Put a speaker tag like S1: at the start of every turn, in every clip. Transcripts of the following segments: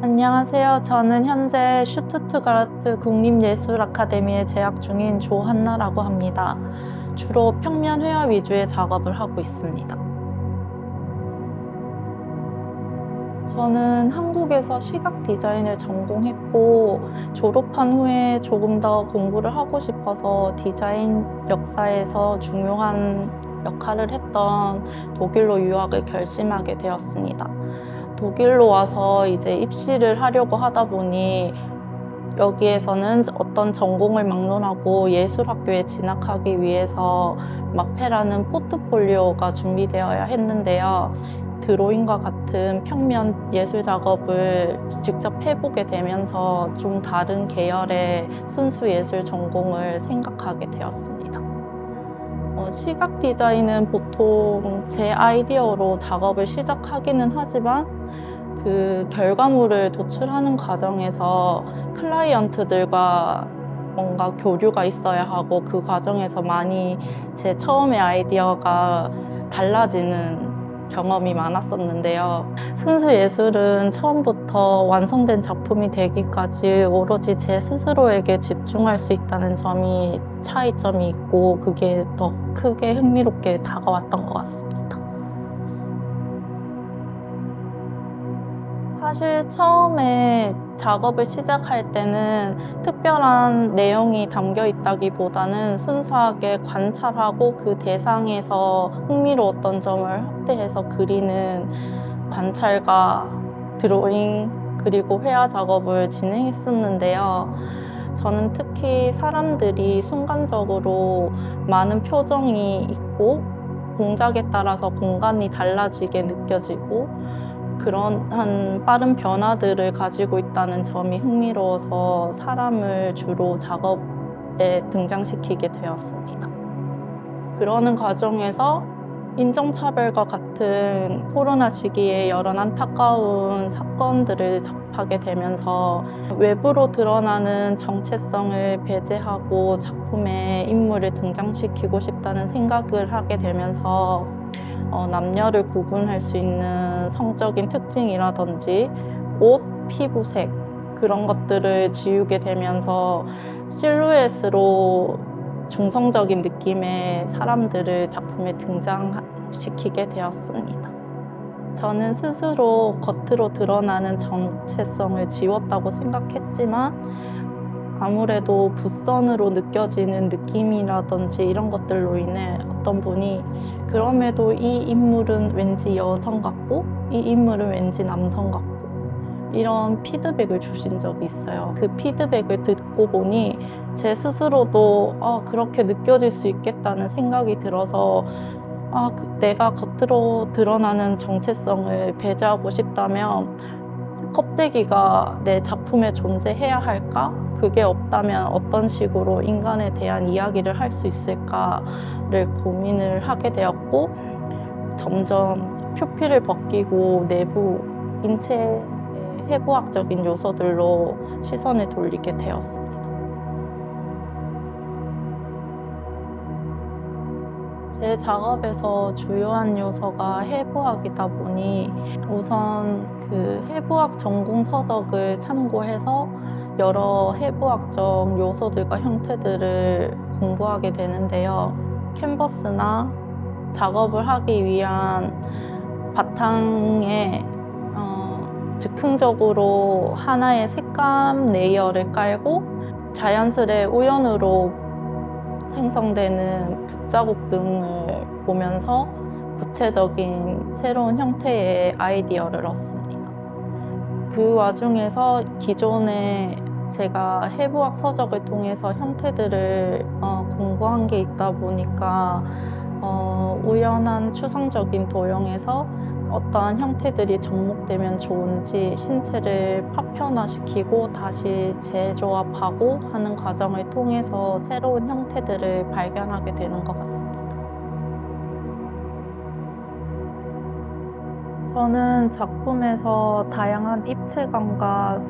S1: 안녕하세요. 저는 현재 슈투트가르트 국립예술아카데미에 재학 중인 조한나라고 합니다. 주로 평면 회화 위주의 작업을 하고 있습니다. 저는 한국에서 시각 디자인을 전공했고 졸업한 후에 조금 더 공부를 하고 싶어서 디자인 역사에서 중요한 역할을 했던 독일로 유학을 결심하게 되었습니다. 독일로 와서 이제 입시를 하려고 하다 보니 여기에서는 어떤 전공을 막론하고 예술학교에 진학하기 위해서 마페라는 포트폴리오가 준비되어야 했는데요. 드로잉과 같은 평면 예술 작업을 직접 해보게 되면서 좀 다른 계열의 순수 예술 전공을 생각하게 되었습니다. 시각 디자인은 보통 제 아이디어로 작업을 시작하기는 하지만 그 결과물을 도출하는 과정에서 클라이언트들과 뭔가 교류가 있어야 하고 그 과정에서 많이 제 처음의 아이디어가 달라지는 경험이 많았었는데요. 순수 예술은 처음부터 완성된 작품이 되기까지 오로지 제 스스로에게 집중할 수 있다는 점이 차이점이 있고 그게 더 크게 흥미롭게 다가왔던 것 같습니다. 사실 처음에 작업을 시작할 때는 특별한 내용이 담겨 있다기보다는 순수하게 관찰하고 그 대상에서 흥미로웠던 점을 확대해서 그리는 관찰과 드로잉 그리고 회화 작업을 진행했었는데요. 저는 특히 사람들이 순간적으로 많은 표정이 있고 동작에 따라서 공간이 달라지게 느껴지고 그런 빠른 변화들을 가지고 있다는 점이 흥미로워서 사람을 주로 작업에 등장시키게 되었습니다. 그러는 과정에서 인종차별과 같은 코로나 시기에 여러 안타까운 사건들을 접하게 되면서 외부로 드러나는 정체성을 배제하고 작품에 인물을 등장시키고 싶다는 생각을 하게 되면서 남녀를 구분할 수 있는 성적인 특징이라든지 옷, 피부색 그런 것들을 지우게 되면서 실루엣으로 중성적인 느낌의 사람들을 작품에 등장시키게 되었습니다. 저는 스스로 겉으로 드러나는 정체성을 지웠다고 생각했지만 아무래도 붓선으로 느껴지는 느낌이라든지 이런 것들로 인해 어떤 분이 그럼에도 이 인물은 왠지 여성 같고 이 인물은 왠지 남성 같고 이런 피드백을 주신 적이 있어요. 그 피드백을 듣고 보니 제 스스로도 그렇게 느껴질 수 있겠다는 생각이 들어서 내가 겉으로 드러나는 정체성을 배제하고 싶다면 껍데기가 내 작품에 존재해야 할까? 그게 없다면 어떤 식으로 인간에 대한 이야기를 할 수 있을까를 고민을 하게 되었고 점점 표피를 벗기고 내부 인체의 해부학적인 요소들로 시선을 돌리게 되었습니다. 제 작업에서 주요한 요소가 해부학이다 보니 우선 그 해부학 전공 서적을 참고해서 여러 해부학적 요소들과 형태들을 공부하게 되는데요. 캔버스나 작업을 하기 위한 바탕에 즉흥적으로 하나의 색감 레이어를 깔고 자연스레 우연으로 생성되는 붓자국 등을 보면서 구체적인 새로운 형태의 아이디어를 얻습니다. 그 와중에서 기존에 제가 해부학 서적을 통해서 형태들을 공부한 게 있다 보니까 우연한 추상적인 도형에서 어떠한 형태들이 접목되면 좋은지 신체를 파편화시키고 다시 재조합하고 하는 과정을 통해서 새로운 형태들을 발견하게 되는 것 같습니다. 저는 작품에서 다양한 입체감과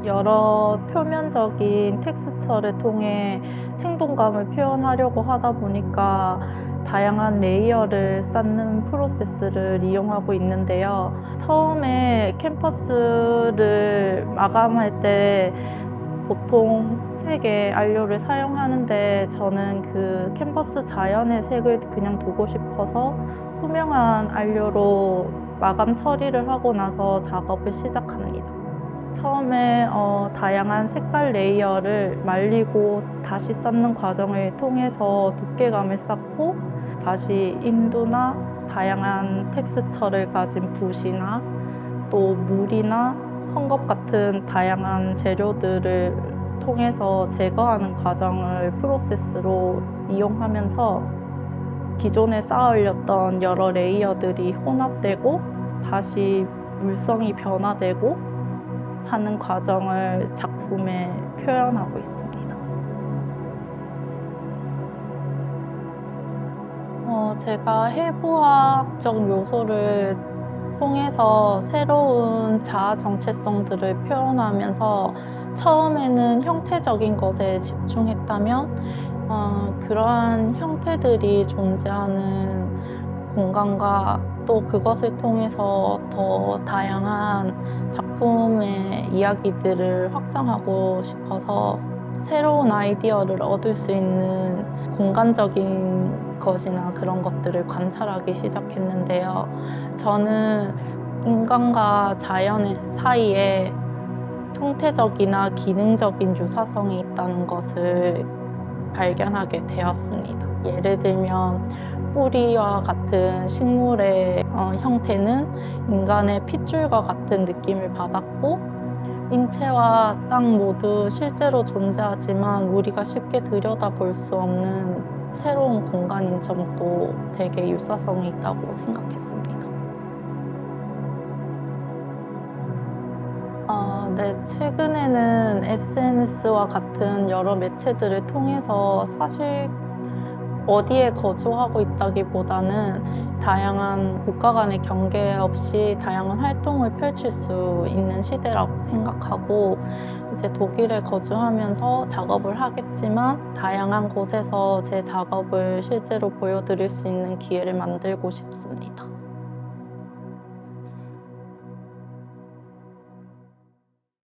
S1: 여러 표면적인 텍스처를 통해 생동감을 표현하려고 하다 보니까 다양한 레이어를 쌓는 프로세스를 이용하고 있는데요. 처음에 캠퍼스를 마감할 때 보통 색의 안료를 사용하는데 저는 그 캔버스 자연의 색을 그냥 두고 싶어서 투명한 안료로 마감 처리를 하고 나서 작업을 시작합니다. 처음에 다양한 색깔 레이어를 말리고 다시 쌓는 과정을 통해서 두께감을 쌓고 다시 인두나 다양한 텍스처를 가진 붓이나 또 물이나 헝겊 같은 다양한 재료들을 통해서 제거하는 과정을 프로세스로 이용하면서 기존에 쌓아 올렸던 여러 레이어들이 혼합되고 다시 물성이 변화되고 하는 과정을 작품에 표현하고 있습니다. 제가 해부학적 요소를 통해서 새로운 자아 정체성들을 표현하면서 처음에는 형태적인 것에 집중했다면 그러한 형태들이 존재하는 공간과 또 그것을 통해서 더 다양한 작품의 이야기들을 확장하고 싶어서 새로운 아이디어를 얻을 수 있는 공간적인 것이나 그런 것들을 관찰하기 시작했는데요. 저는 인간과 자연 사이에 형태적이나 기능적인 유사성이 있다는 것을 발견하게 되었습니다. 예를 들면 뿌리와 같은 식물의 형태는 인간의 핏줄과 같은 느낌을 받았고 인체와 땅 모두 실제로 존재하지만 우리가 쉽게 들여다볼 수 없는 새로운 공간인 점도 되게 유사성이 있다고 생각했습니다. 네, 최근에는 SNS와 같은 여러 매체들을 통해서 사실 어디에 거주하고 있다기보다는 다양한 국가 간의 경계 없이 다양한 활동을 펼칠 수 있는 시대라고 생각하고 이제 독일에 거주하면서 작업을 하겠지만 다양한 곳에서 제 작업을 실제로 보여드릴 수 있는 기회를 만들고 싶습니다.